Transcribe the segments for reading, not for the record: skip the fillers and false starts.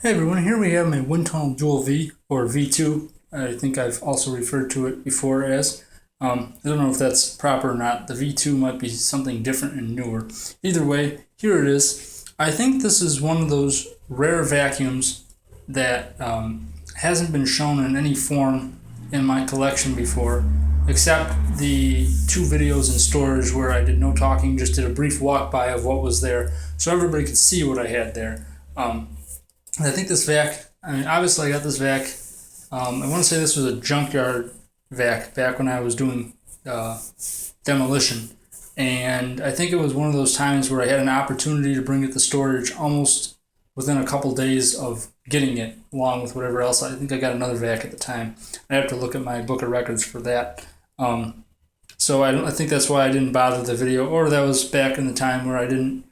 Hey everyone, here we have my wind tunnel dual V or V2. I think I've also referred to it before as. I don't know if that's proper or not. The V2 might be something different and newer. Either way, here it is. I think this is one of those rare vacuums that hasn't been shown in any form in my collection before, except the two videos in storage where I did no talking, just did a brief walk by of what was there so everybody could see what I had there. I think this vac, obviously I got this vac. I want to say this was a junkyard vac back when I was doing demolition. And I think it was one of those times where I had an opportunity to bring it to storage almost within a couple days of getting it, along with whatever else. I think I got another vac at the time. I have to look at my book of records for that. So I think that's why I didn't bother the video, or that was back in the time where I didn't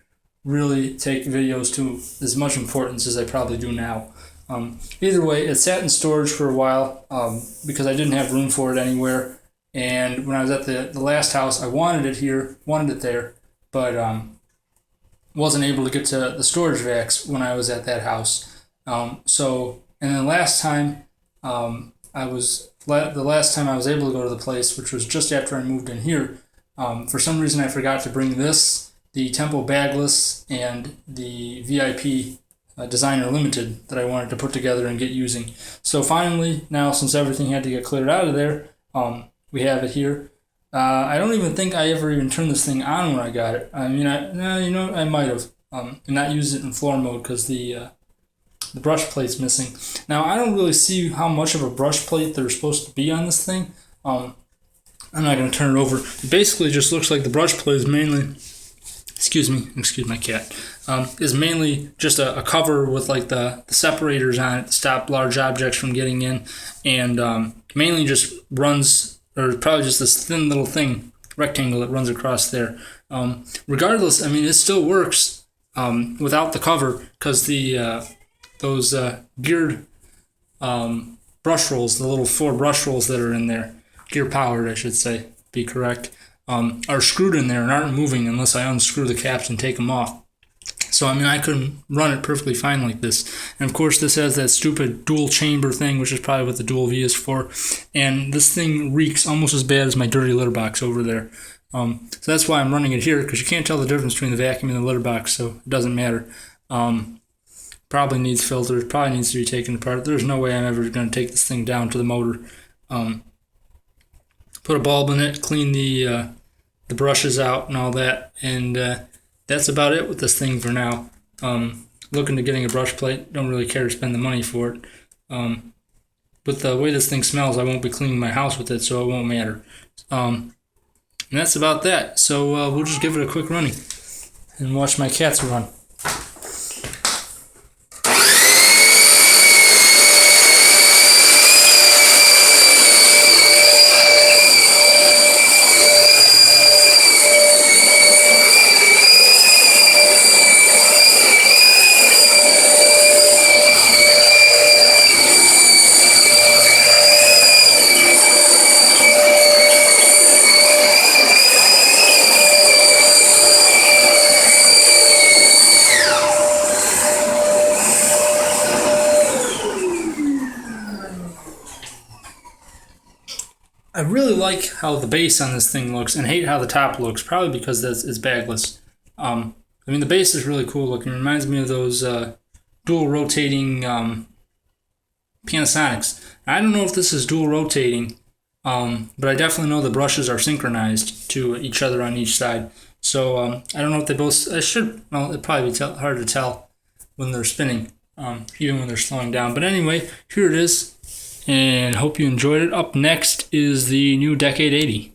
really take videos to as much importance as I probably do now. Either way, it sat in storage for a while because I didn't have room for it anywhere. And when I was at the last house, I wanted it there, but wasn't able to get to the storage vacs when I was at that house. And then last time, the last time I was able to go to the place, which was just after I moved in here, for some reason I forgot to bring the Tempo Bagless, and the VIP Designer Limited that I wanted to put together and get using. So finally, now since everything had to get cleared out of there, we have it here. I don't even think I ever even turned this thing on when I got it. I mean, I might have, and not used it in floor mode because the brush plate's missing. Now, I don't really see how much of a brush plate there's supposed to be on this thing. I'm not going to turn it over. It basically just looks like the brush plate is mainly, excuse my cat, is mainly just a cover with like the separators on it to stop large objects from getting in, and mainly just runs, or probably just this thin little thing, rectangle that runs across there. Regardless, I mean, it still works without the cover, because those geared brush rolls, the little 4 brush rolls that are in there, gear powered I should say, be correct, are screwed in there and aren't moving unless I unscrew the caps and take them off. So, I mean, I could run it perfectly fine like this. And, of course, this has that stupid dual chamber thing, which is probably what the dual V is for. And this thing reeks almost as bad as my dirty litter box over there. So that's why I'm running it here, because you can't tell the difference between the vacuum and the litter box, so it doesn't matter. Probably needs filters, probably needs to be taken apart. There's no way I'm ever going to take this thing down to the motor. Put a bulb in it, clean the brushes out and all that, and that's about it with this thing for now. Looking to getting a brush plate, don't really care to spend the money for it. But the way this thing smells, I won't be cleaning my house with it, so it won't matter. And that's about that. So we'll just give it a quick running and watch my cats run. I really like how the base on this thing looks and hate how the top looks, probably because it's bagless. I mean, the base is really cool looking. It reminds me of those dual rotating Panasonics. I don't know if this is dual rotating, but I definitely know the brushes are synchronized to each other on each side. So I don't know if they both, it'd probably be hard to tell when they're spinning, even when they're slowing down. But anyway, here it is. And hope you enjoyed it. Up next is the new Decade 80.